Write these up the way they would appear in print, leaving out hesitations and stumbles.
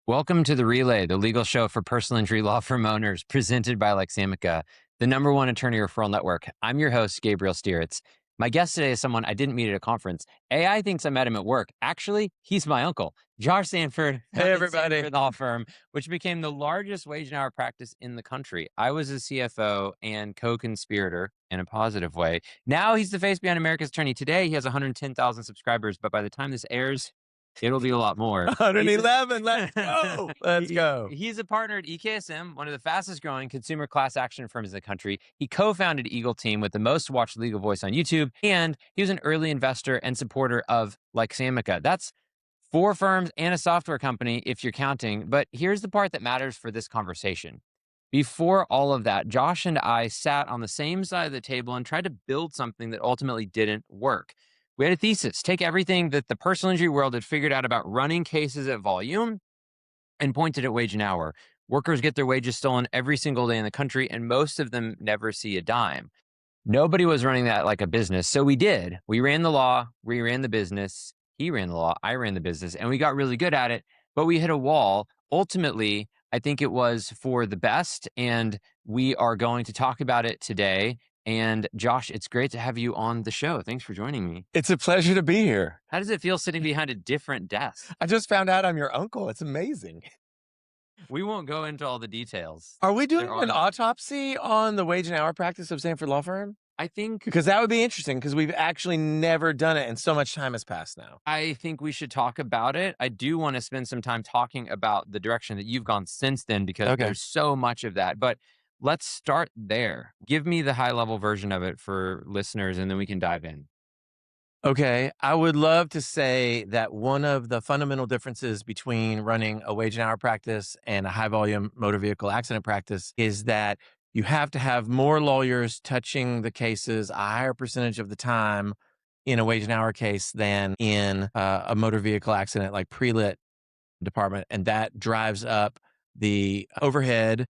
Welcome to The Relay, the legal show for personal injury law firm owners, presented by Lexamica, the #1 attorney referral network. I'm your host, Gabriel Stiritz. My guest today is someone I didn't meet at a conference. AI thinks I met him at work. Actually, he's my uncle, Josh Sanford. Hey, everybody. Sanford Law Firm, which became the largest wage and hour practice in the country. I was a CFO and co-conspirator in a positive way. Now he's the face behind America's Attorney. Today, he has 110,000 subscribers, but by the time this airs, it'll be a lot more. 111. Let's go. Let's go. He's a partner at EKSM, one of the fastest growing consumer class action firms in the country. He co-founded Eagle Team with the most watched legal voice on YouTube, and he was an early investor and supporter of Lexamica. That's 4 firms and a software company, if you're counting. But here's the part that matters for this conversation. Before all of that, Josh and I sat on the same side of the table and tried to build something that ultimately didn't work. We had a thesis, take everything that the personal injury world had figured out about running cases at volume and pointed at wage and hour. Workers get their wages stolen every single day in the country, and most of them never see a dime. Nobody was running that like a business, so we did. We ran the law, we ran the business, he ran the law, I ran the business, and we got really good at it, but we hit a wall. Ultimately, I think it was for the best, and we are going to talk about it today. And Josh, it's great to have you on the show. Thanks for joining me. It's a pleasure to be here. How does it feel sitting behind a different desk? I just found out I'm your uncle. It's amazing. We won't go into all the details. Are we doing an autopsy on the wage and hour practice of Sanford Law Firm? I think, Because that would be interesting because we've actually never done it and so much time has passed now. I think we should talk about it. I do want to spend some time talking about the direction that you've gone since then, because there's so much of that. But let's start there. Give me the high level version of it for listeners, and then we can dive in. Okay. I would love to say that one of the fundamental differences between running a wage and hour practice and a high volume motor vehicle accident practice is that you have to have more lawyers touching the cases a higher percentage of the time in a wage and hour case than in a motor vehicle accident like pre-lit department. And that drives up the overhead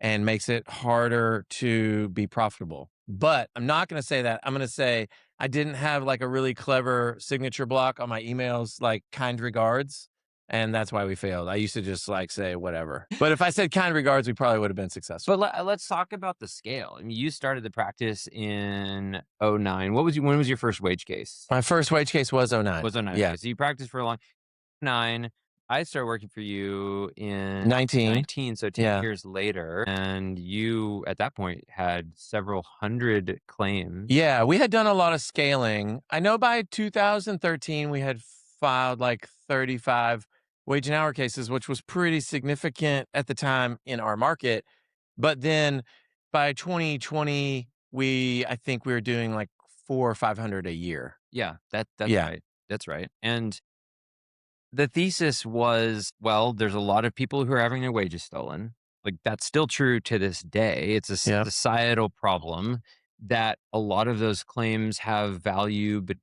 and makes it harder to be profitable. But I'm not going to say that. I'm going to say I didn't have like a really clever signature block on my emails, like kind regards. And that's why we failed. I used to just like say whatever. But if I said kind regards, we probably would have been successful. But let's talk about the scale. I mean, you started the practice in 2009. When was your first wage case? My first wage case was 2009. Was 2009. Yeah. Okay, so you practiced for a long 9. I started working for you in 19, so 10 years later. And you, at that point, had several hundred claims. Yeah, we had done a lot of scaling. I know by 2013, we had filed like 35 wage and hour cases, which was pretty significant at the time in our market. But then by 2020, I think we were doing like 400 or 500 a year. Yeah, that's right. That's right. And the thesis was, well, there's a lot of people who are having their wages stolen. Like, that's still true to this day. It's a societal problem that a lot of those claims have value, but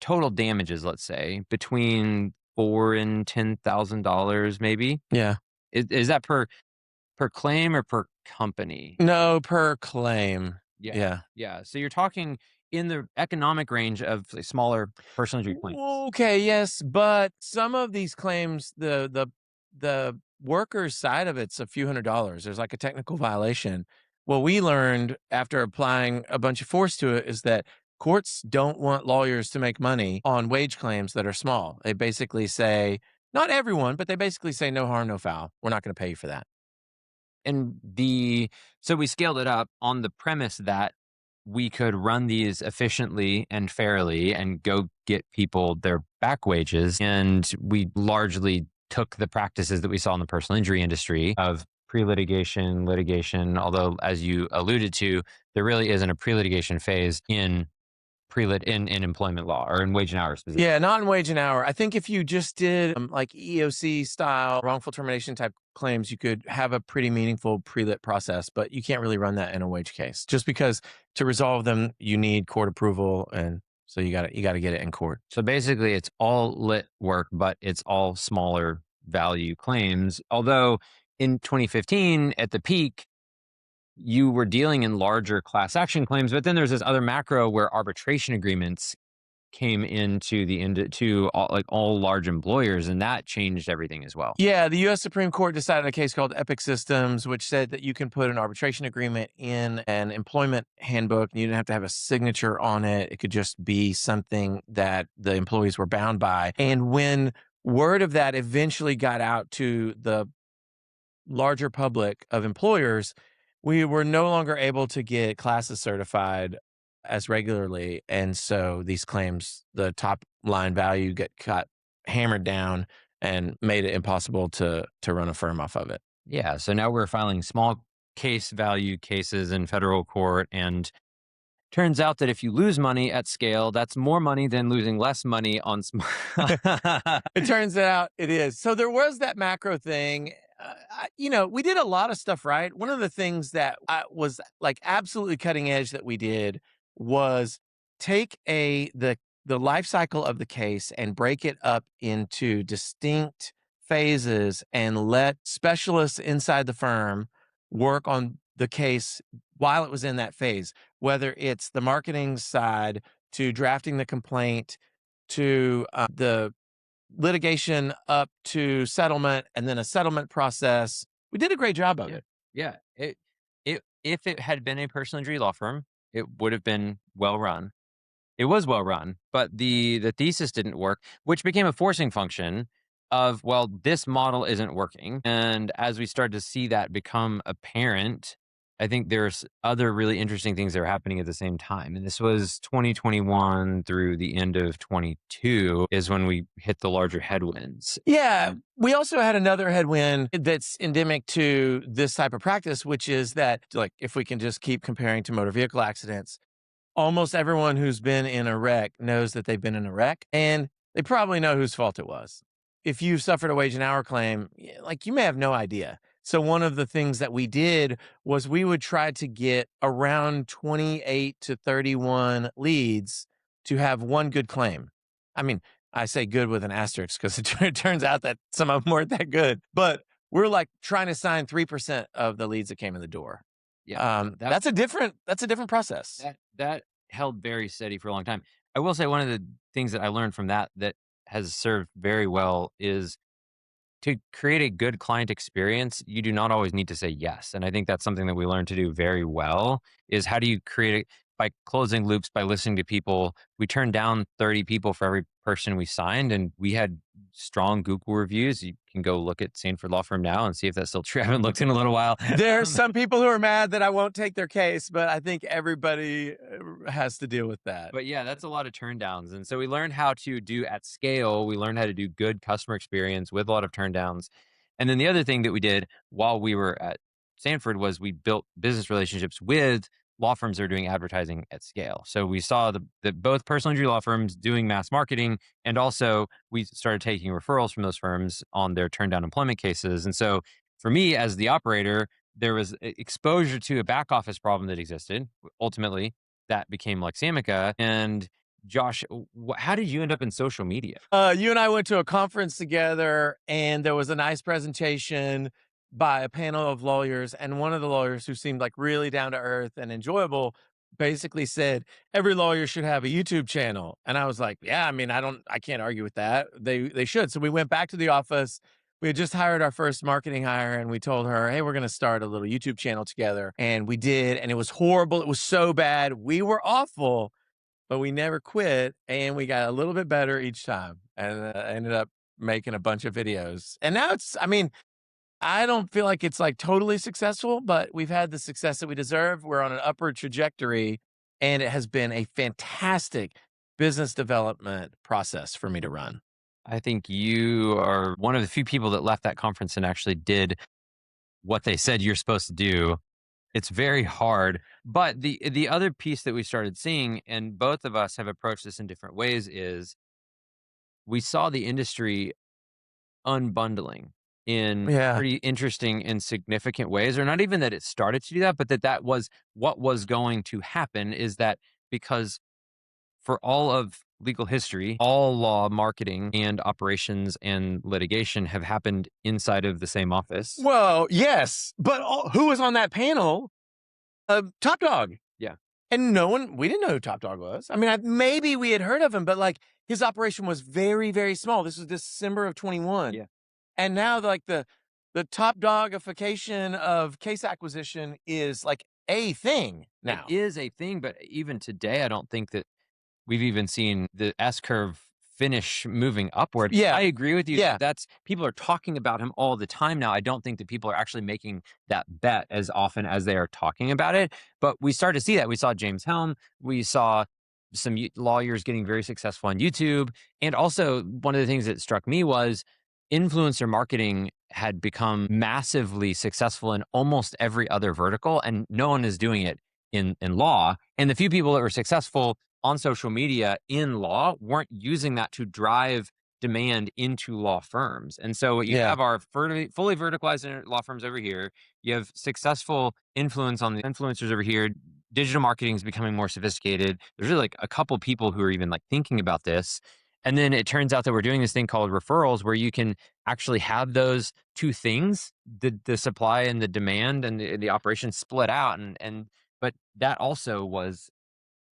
total damages, let's say, between $4,000 and $10,000, maybe. Yeah. Is that per claim or per company? No, per claim. Yeah. So you're talking in the economic range of say, smaller personal injury claims. Okay, yes, but some of these claims, the worker's side of it's a few $100s. There's like a technical violation. What we learned after applying a bunch of force to it is that courts don't want lawyers to make money on wage claims that are small. They basically say, not everyone, but they basically say no harm, no foul. We're not going to pay you for that. And so we scaled it up on the premise that we could run these efficiently and fairly and go get people their back wages. And we largely took the practices that we saw in the personal injury industry of pre-litigation, litigation, although as you alluded to, there really isn't a pre-litigation phase in employment law or in wage and hour specifically. Yeah, not in wage and hour. I think if you just did like EEOC style wrongful termination type claims, you could have a pretty meaningful pre-lit process, but you can't really run that in a wage case just because to resolve them, you need court approval. And so you got to get it in court. So basically it's all lit work, but it's all smaller value claims. Although in 2015 at the peak, you were dealing in larger class action claims, but then there's this other macro where arbitration agreements came to all large employers, and that changed everything as well. Yeah, the US Supreme Court decided a case called Epic Systems, which said that you can put an arbitration agreement in an employment handbook. And you didn't have to have a signature on it. It could just be something that the employees were bound by. And when word of that eventually got out to the larger public of employers, we were no longer able to get classes certified as regularly. And so these claims, the top line value get cut, hammered down, and made it impossible to run a firm off of it. Yeah, so now we're filing small case value cases in federal court, and turns out that if you lose money at scale, that's more money than losing less money on small. It turns out it is. So there was that macro thing. We did a lot of stuff right. One of the things that was like absolutely cutting edge that we did was take the life cycle of the case and break it up into distinct phases and let specialists inside the firm work on the case while it was in that phase, whether it's the marketing side to drafting the complaint to the litigation up to settlement and then a settlement process. We did a great job of Yeah. it. Yeah. It if it had been a personal injury law firm, it would have been well run. It was well run, but the thesis didn't work, which became a forcing function of, well, this model isn't working. And as we started to see that become apparent, I think there's other really interesting things that are happening at the same time. And this was 2021 through the end of 22 is when we hit the larger headwinds. Yeah. We also had another headwind that's endemic to this type of practice, which is that, like, if we can just keep comparing to motor vehicle accidents, almost everyone who's been in a wreck knows that they've been in a wreck, and they probably know whose fault it was. If you suffered a wage and hour claim, like, you may have no idea. So one of the things that we did was we would try to get around 28 to 31 leads to have one good claim. I mean, I say good with an asterisk because it turns out that some of them weren't that good, but we're like trying to sign 3% of the leads that came in the door. Yeah, That's a different process. that held very steady for a long time. I will say one of the things that I learned from that has served very well is to create a good client experience, you do not always need to say yes. And I think that's something that we learned to do very well is how do you create it by closing loops, by listening to people. We turned down 30 people for every person we signed, and we had strong Google reviews. You can go look at Sanford Law Firm now and see if that's still true. I haven't looked in a little while. There's some people who are mad that I won't take their case, but I think everybody has to deal with that. But yeah, that's a lot of turndowns. And so we learned how to do at scale. We learned how to do good customer experience with a lot of turndowns. And then the other thing that we did while we were at Sanford was we built business relationships with law firms that are doing advertising at scale. So we saw the both personal injury law firms doing mass marketing, and also we started taking referrals from those firms on their turndown employment cases. And so for me as the operator, there was exposure to a back office problem that existed. Ultimately, that became Lexamica. And Josh, how did you end up in social media? You and I went to a conference together, and there was a nice presentation by a panel of lawyers. And one of the lawyers, who seemed like really down to earth and enjoyable, basically said every lawyer should have a YouTube channel. And I was like, yeah, I mean, I can't argue with that. They should. So we went back to the office. We had just hired our first marketing hire, and we told her, hey, we're going to start a little YouTube channel together. And we did. And it was horrible. It was so bad. We were awful, but we never quit. And we got a little bit better each time, and ended up making a bunch of videos. And now I don't feel like it's like totally successful, but we've had the success that we deserve. We're on an upward trajectory, and it has been a fantastic business development process for me to run. I think you are one of the few people that left that conference and actually did what they said you're supposed to do. It's very hard. But the other piece that we started seeing, and both of us have approached this in different ways, is we saw the industry unbundling in Yeah. pretty interesting and significant ways, or not even that it started to do that, but that was what was going to happen, is that because for all of legal history, all law, marketing, and operations and litigation have happened inside of the same office. Well, yes, but who was on that panel? Top Dog. Yeah. And we didn't know who Top Dog was. I mean, maybe we had heard of him, but like his operation was very, very small. This was December of 21. Yeah. And now like the top dogification of case acquisition is like a thing It now. is a thing, but even today, I don't think that we've even seen the S curve finish moving upward. Yeah. I agree with you Yeah. that that's people are talking about him all the time now. I don't think that people are actually making that bet as often as they are talking about it. But we started to see that. We saw James Helm. We saw some lawyers getting very successful on YouTube. And also, one of the things that struck me was influencer marketing had become massively successful in almost every other vertical, and no one is doing it in law. And the few people that were successful on social media in law weren't using that to drive demand into law firms. And so you Yeah. have our fully verticalized law firms over here. You have successful influence on the influencers over here. Digital marketing is becoming more sophisticated. There's really like a couple people who are even like thinking about this. And then it turns out that we're doing this thing called referrals where you can actually have those two things, the supply and the demand and the operation split out. And but that also was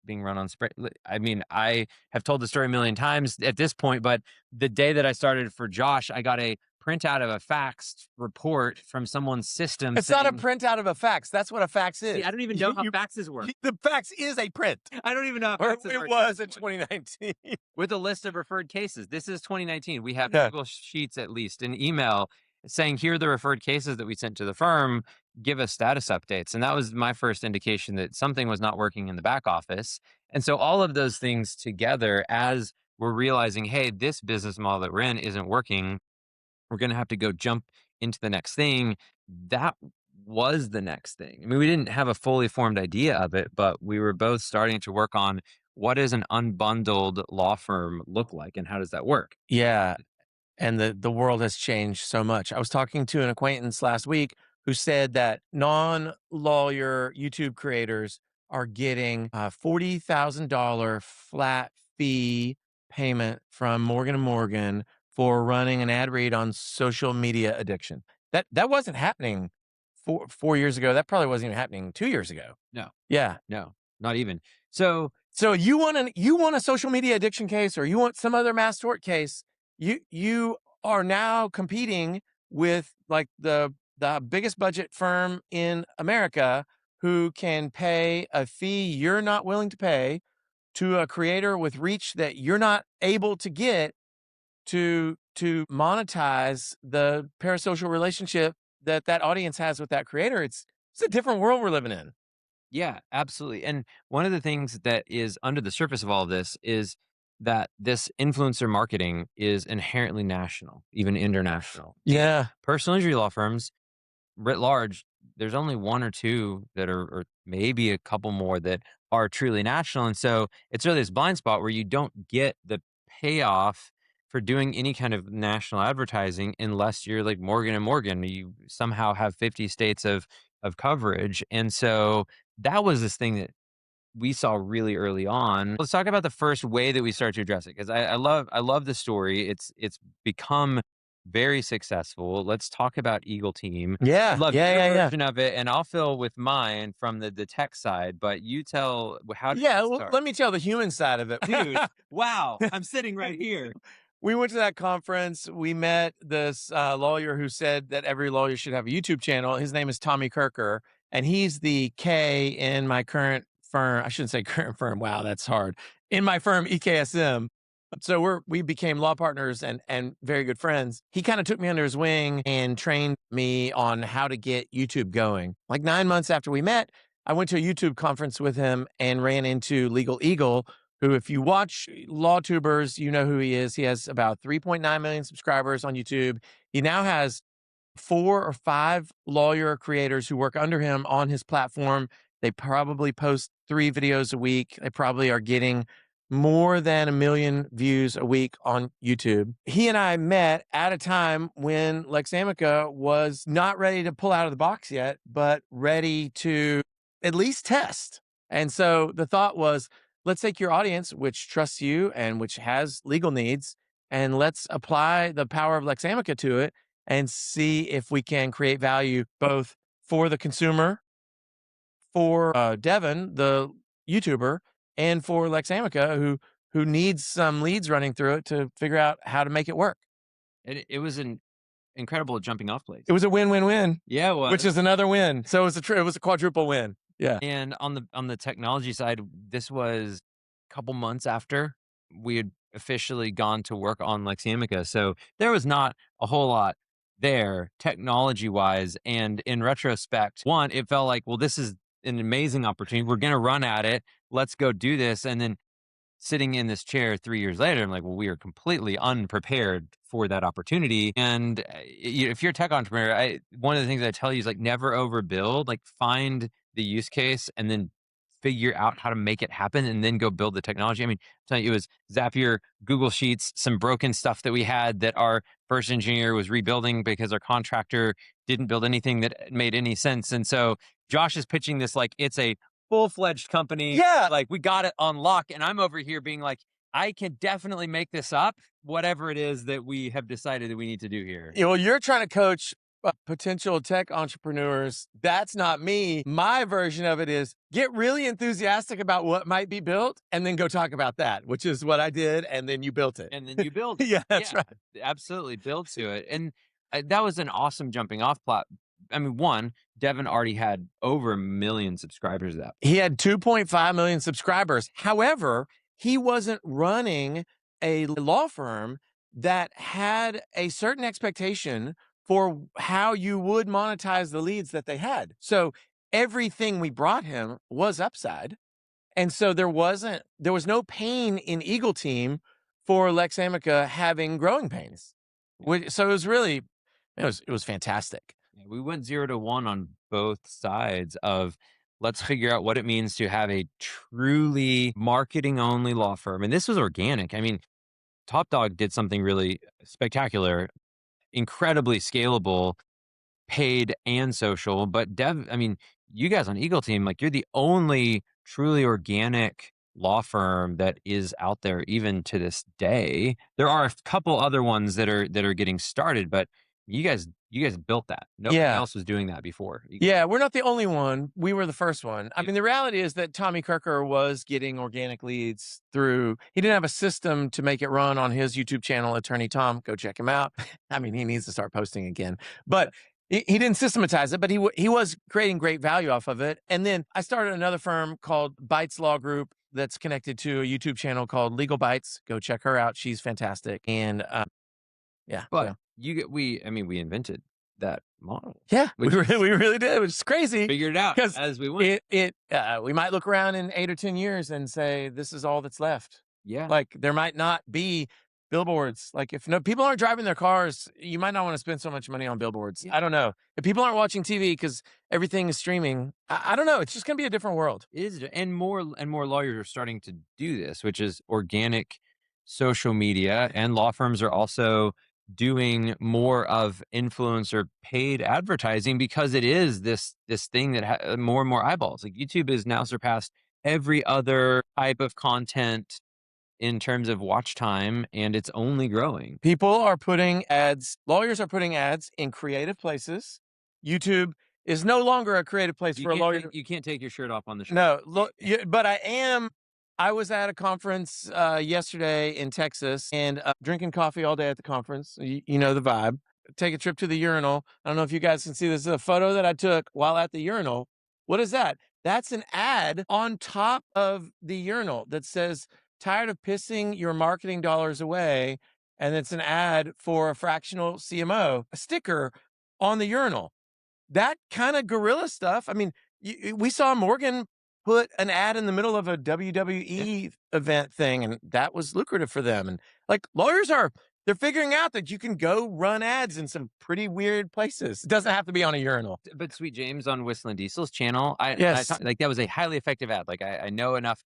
being run on spread. I mean, I have told the story a million times at this point, but the day that I started for Josh, I got a printout of a faxed report from someone's system It's not a saying, printout of a fax. That's what a fax "See, is. I don't even know how faxes work. The fax is a print. I don't even know how Or faxes it work." was in 2019. With a list of referred cases. This is 2019. We have Yeah. Google Sheets at least, an email saying, here are the referred cases that we sent to the firm. Give us status updates. And that was my first indication that something was not working in the back office. And so all of those things together, as we're realizing, hey, this business model that we're in isn't working, we're going to have to go jump into the next thing. That was the next thing. I mean, we didn't have a fully formed idea of it, but we were both starting to work on what does an unbundled law firm look like and how does that work? Yeah. And the world has changed so much. I was talking to an acquaintance last week who said that non-lawyer YouTube creators are getting a $40,000 flat fee payment from Morgan& and Morgan for running an ad read on social media addiction. That wasn't happening 4 years ago. That probably wasn't even happening 2 years ago. No, Yeah. no, not even. So So you want a social media addiction case, or you want some other mass tort case, you are now competing with like the biggest budget firm in America who can pay a fee you're not willing to pay to a creator with reach that you're not able to get to monetize the parasocial relationship that audience has with that creator. It's a different world we're living in. yeah, absolutely. And one of the things that is under the surface of all of this is that this influencer marketing is inherently national, even international. Yeah. Personal injury law firms writ large, there's only one or two that are, or maybe a couple more that are truly national. And so it's really this blind spot where you don't get the payoff for doing any kind of national advertising unless you're like Morgan and Morgan. You somehow have 50 states of coverage. And so that was this thing that we saw really early on. Let's talk about the first way that we started to address it because I love the story. It's become very successful. Let's talk about Eagle Team. I'd Yeah. love Yeah. your Yeah. Yeah. version of it, and I'll fill with mine from the tech side. But you tell how did Yeah, it well, start, let me tell the human side of it. dude? Wow, I'm sitting right here. We went to that conference. We met this lawyer who said that every lawyer should have a YouTube channel. His name is Tommy Kirker, and he's the K in my current firm. I shouldn't say current firm. Wow, that's hard. In my firm, EKSM. So we became law partners and very good friends. He kind of took me under his wing and trained me on how to get YouTube going. Like 9 months after we met, I went to a YouTube conference with him and ran into Legal Eagle, who, if you watch LawTubers, you know who he is. He has about 3.9 million subscribers on YouTube. He now has 4 or 5 lawyer creators who work under him on his platform. They probably post 3 videos a week. They probably are getting more than 1 million views a week on YouTube. He and I met at a time when Lexamica was not ready to pull out of the box yet, but ready to at least test. And so the thought was, let's take your audience, which trusts you and which has legal needs, and let's apply the power of Lexamica to it and see if we can create value both for the consumer, for Devin, the YouTuber and for Lexamica who needs some leads running through it to figure out how to make it work. It was an incredible jumping off place. It was a win-win-win, Yeah, it which was. is another win. So it was a quadruple win. Yeah. And on the technology side, this was a couple months after we had officially gone to work on Lexamica. So there was not a whole lot there technology wise. And in retrospect, one, it felt like, well, this is an amazing opportunity. We're gonna run at it. Let's go do this. And then sitting in this chair 3 years later, I'm like, well, we are completely unprepared for that opportunity. And if you're a tech entrepreneur, one of the things I tell you is like never overbuild. Like find the use case and then figure out how to make it happen and then go build the technology. I mean, I'm telling you, it was Zapier, Google Sheets, some broken stuff that we had that our first engineer was rebuilding because our contractor didn't build anything that made any sense. And so Josh is pitching this like it's a full-fledged company. Yeah. Like we got it on lock. And I'm over here being like, I can definitely make this up, whatever it is that we have decided that we need to do here. Yeah, well, you're trying to coach potential tech entrepreneurs. That's not me. My version of it is get really enthusiastic about what might be built and then go talk about that, which is what I did. And then you built it. And then you build it. Yeah, that's right. Absolutely build to it. And that was an awesome jumping off plot. I mean, one, Devin already had over 1 million subscribers at that. He had 2.5 million subscribers. However, he wasn't running a law firm that had a certain expectation for how you would monetize the leads that they had. So everything we brought him was upside. And so there was no pain in Eagle Team for Lexamica having growing pains. So it was fantastic. Yeah, we went 0 to 1 on both sides of let's figure out what it means to have a truly marketing only law firm. And this was organic. I mean, Top Dog did something really spectacular, incredibly scalable, paid and social. But I mean, you guys on Eagle Team, like you're the only truly organic law firm that is out there even to this day. There are a couple other ones that are getting started, but you guys built that. Nobody else was doing that before. Yeah, we're not the only one. We were the first one. I mean, the reality is that Tommy Kirker was getting organic leads through. He didn't have a system to make it run on his YouTube channel, Attorney Tom. Go check him out. I mean, he needs to start posting again. But he didn't systematize it, but he was creating great value off of it. And then I started another firm called Bytes Law Group that's connected to a YouTube channel called Legal Bytes. Go check her out. She's fantastic. And yeah. But we invented that model. Yeah, we really did. It was crazy. Figured it out as we went. We might look around in 8 or 10 years and say, this is all that's left. Yeah. Like there might not be billboards. Like if people aren't driving their cars, you might not want to spend so much money on billboards. Yeah. I don't know. If people aren't watching TV because everything is streaming, I don't know. It's just going to be a different world. It is. And more lawyers are starting to do this, which is organic social media, and law firms are also doing more of influencer paid advertising because it is this thing that more and more eyeballs. Like YouTube has now surpassed every other type of content in terms of watch time, and it's only growing. People are putting ads, lawyers are putting ads in creative places. YouTube is no longer a creative place for a lawyer. You can't take your shirt off on the show. No, look, but I was at a conference yesterday in Texas and drinking coffee all day at the conference. You know the vibe. Take a trip to the urinal. I don't know if you guys can see this. This is a photo that I took while at the urinal. What is that? That's an ad on top of the urinal that says, tired of pissing your marketing dollars away. And it's an ad for a fractional CMO, a sticker on the urinal. That kind of guerrilla stuff. I mean, we saw Morgan put an ad in the middle of a WWE event thing, and that was lucrative for them. And like lawyers they're figuring out that you can go run ads in some pretty weird places. It doesn't have to be on a urinal. But Sweet James on Whistling Diesel's channel, yes. Like that was a highly effective ad. Like I know enough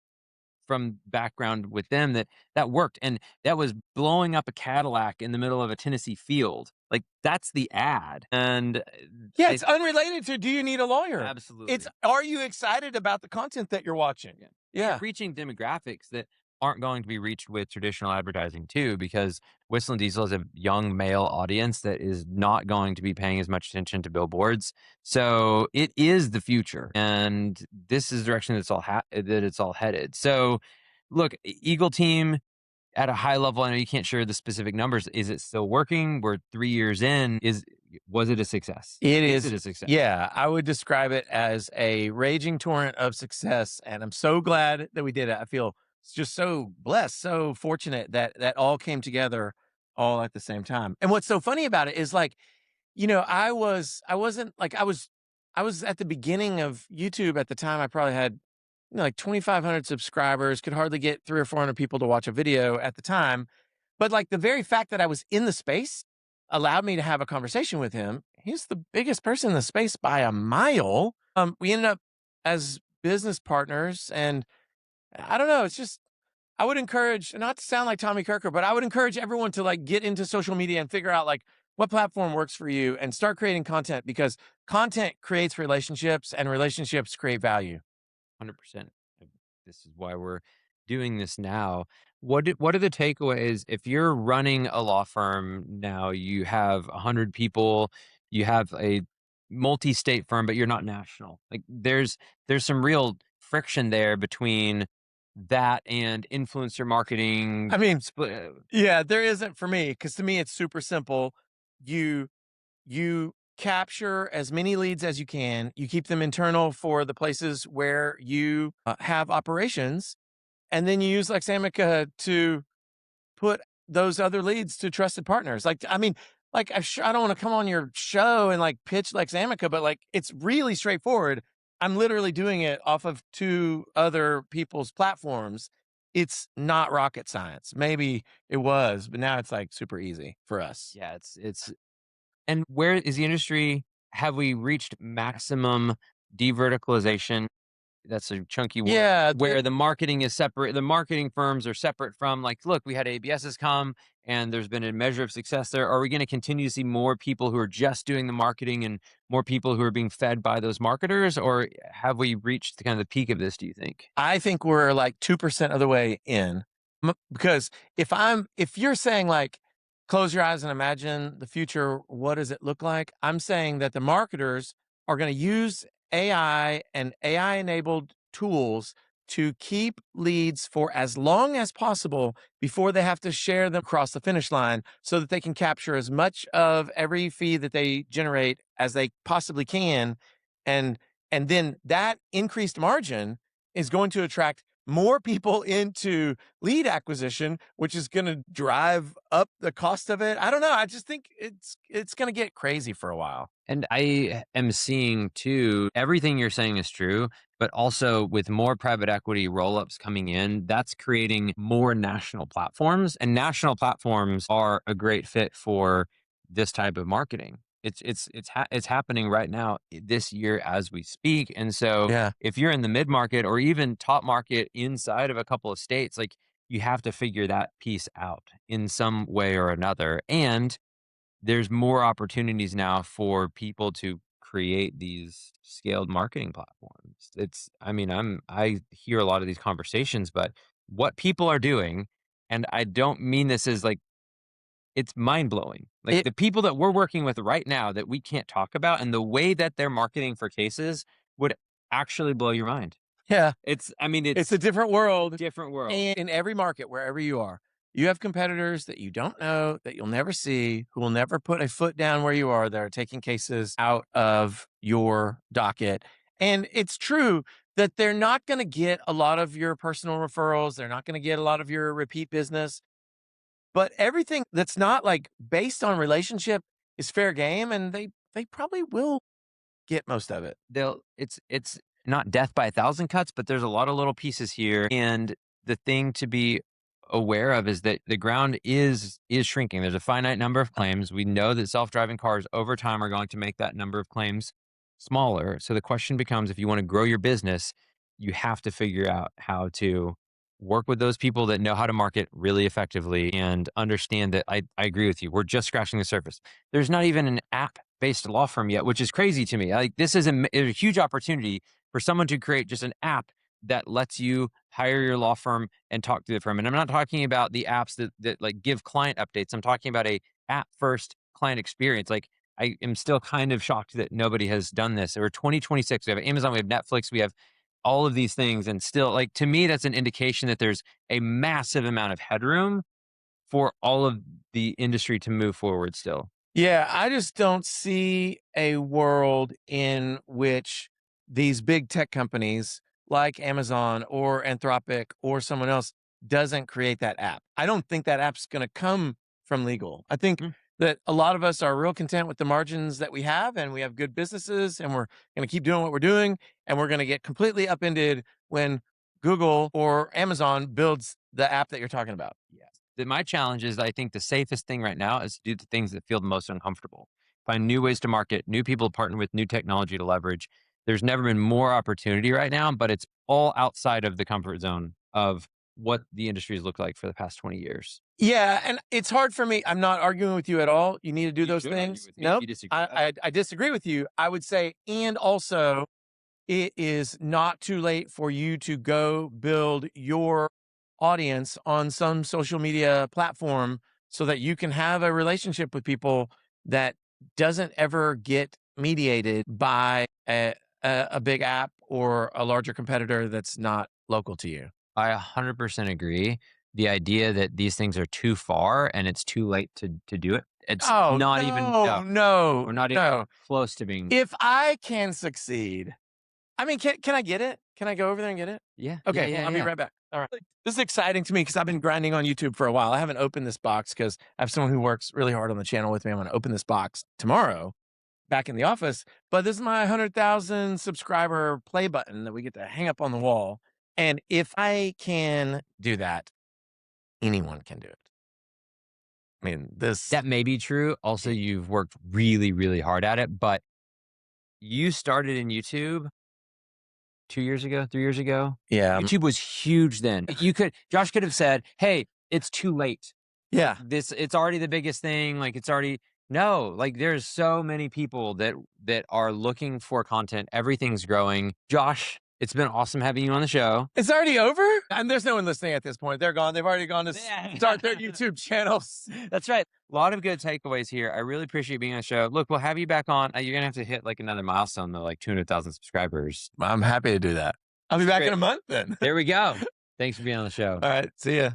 from background with them that worked, and that was blowing up a Cadillac in the middle of a Tennessee field. Like that's the ad. And yeah, it's unrelated to do you need a lawyer? Absolutely. It's are you excited about the content that you're watching? Yeah. Reaching demographics that aren't going to be reached with traditional advertising too, because Whistle and Diesel is a young male audience that is not going to be paying as much attention to billboards. So it is the future, and this is the direction that it's all headed. So, look, Eagle Team at a high level, I know you can't share the specific numbers. Is it still working? We're 3 years in. Was it a success? It Is it is, a success? yeah, I would describe it as a raging torrent of success, and I'm so glad that we did it. I feel just so blessed, so fortunate that that all came together all at the same time. And what's so funny about it is like, I was at the beginning of YouTube at the time. I probably had, like 2,500 subscribers, could hardly get 300 or 400 people to watch a video at the time. But like the very fact that I was in the space allowed me to have a conversation with him. He's the biggest person in the space by a mile. We ended up as business partners, and I don't know. It's just I would encourage, not to sound like Tommy Kirker, but I would encourage everyone to like get into social media and figure out like what platform works for you and start creating content, because content creates relationships and relationships create value. 100%. This is why we're doing this now. What are the takeaways if you're running a law firm now? You have 100 people, you have a multi-state firm, but you're not national. Like there's some real friction there between that and influencer marketing. I mean, Split. yeah, there isn't for me, because to me it's super simple. You you capture as many leads as you can. You keep them internal for the places where you have operations, and then you use Lexamica to put those other leads to trusted partners. Like, I mean, like I don't want to come on your show and like pitch Lexamica, but like it's really straightforward. I'm literally doing it off of two other people's platforms. It's not rocket science. Maybe it was, but now it's like super easy for us. Yeah, it's and where is the industry? Have we reached maximum deverticalization? That's a chunky word. Yeah, Where the marketing is separate, the marketing firms are separate from, like, look, we had ABSs come and there's been a measure of success there. Are we going to continue to see more people who are just doing the marketing and more people who are being fed by those marketers? Or have we reached the kind of the peak of this, do you think? I think we're like 2% of the way in. Because if you're saying like, close your eyes and imagine the future, what does it look like? I'm saying that the marketers are going to use AI and AI enabled tools to keep leads for as long as possible before they have to share them across the finish line, so that they can capture as much of every fee that they generate as they possibly can. And and then that increased margin is going to attract more people into lead acquisition, which is going to drive up the cost of it. I don't know. I just think it's going to get crazy for a while. And I am seeing too, everything you're saying is true, but also with more private equity roll-ups coming in, that's creating more national platforms. And national platforms are a great fit for this type of marketing. It's happening right now this year as we speak. And so Yeah. if you're in the mid market or even top market inside of a couple of states, like you have to figure that piece out in some way or another. And there's more opportunities now for people to create these scaled marketing platforms. I mean, I hear a lot of these conversations, but what people are doing, and I don't mean this as like, it's mind blowing. Like It the people that we're working with right now that we can't talk about and the way that they're marketing for cases would actually blow your mind. yeah, I mean, it's it's a different world. different world. And in every market, wherever you are, you have competitors that you don't know, that you'll never see, who will never put a foot down where you are, that are taking cases out of your docket. And it's true that they're not going to get a lot of your personal referrals. They're not going to get a lot of your repeat business. But everything that's not like based on relationship is fair game, and they probably will get most of it. It's not death by a thousand cuts, but there's a lot of little pieces here. And the thing to be aware of is that the ground is shrinking. There's a finite number of claims. We know that self-driving cars over time are going to make that number of claims smaller. So the question becomes, if you want to grow your business, you have to figure out how to work with those people that know how to market really effectively and understand that I agree with you. We're just scratching the surface. There's not even an app based law firm yet, which is crazy to me. Like this is a huge opportunity for someone to create just an app that lets you hire your law firm and talk to the firm. And I'm not talking about the apps that like give client updates. I'm talking about a app first client experience. Like I am still kind of shocked that nobody has done this. We're 2026. We have Amazon, we have Netflix, we have all of these things. And still, like, to me, that's an indication that there's a massive amount of headroom for all of the industry to move forward still. Yeah, I just don't see a world in which these big tech companies like Amazon or Anthropic or someone else doesn't create that app. I don't think that app's going to come from legal. I think Mm. that a lot of us are real content with the margins that we have, and we have good businesses, and we're going to keep doing what we're doing, and we're going to get completely upended when Google or Amazon builds the app that you're talking about. Yes. My challenge is I think the safest thing right now is to do the things that feel the most uncomfortable. Find new ways to market, new people to partner with, new technology to leverage. There's never been more opportunity right now, but it's all outside of the comfort zone of what the industry has looked like for the past 20 years. Yeah, and it's hard for me. I'm not arguing with you at all. You need to do You those should argue things. with me if Nope. you disagree. I disagree with you. I would say, and also, it is not too late for you to go build your audience on some social media platform so that you can have a relationship with people that doesn't ever get mediated by a big app or a larger competitor that's not local to you. I 100% agree. The idea that these things are too far and it's too late to do it. It's Oh, not even no, no, we're not even no. close to being. If I can succeed, I mean, can I get it? Can I go over there and get it? Yeah. Okay, Yeah. well, Yeah. I'll be Yeah. right back. All right. This is exciting to me because I've been grinding on YouTube for a while. I haven't opened this box because I have someone who works really hard on the channel with me. I'm going to open this box tomorrow back in the office. But this is my 100,000 subscriber play button that we get to hang up on the wall. And if I can do that, anyone can do it. I mean, That may be true. Also, you've worked really, really hard at it, but you started in YouTube 2 years ago, 3 years ago. Yeah. YouTube was huge then. Josh could have said, "Hey, it's too late. Yeah. It's already the biggest thing. Like it's already." No, like there's so many people that are looking for content. Everything's growing. Josh, it's been awesome having you on the show. It's already over? And there's no one listening at this point. They're gone. They've already gone to start their YouTube channels. That's right. A lot of good takeaways here. I really appreciate being on the show. Look, we'll have you back on. You're gonna have to hit like another milestone, though, like 200,000 subscribers. I'm happy to do that. I'll be back in a month then. There we go. Thanks for being on the show. All right. See ya.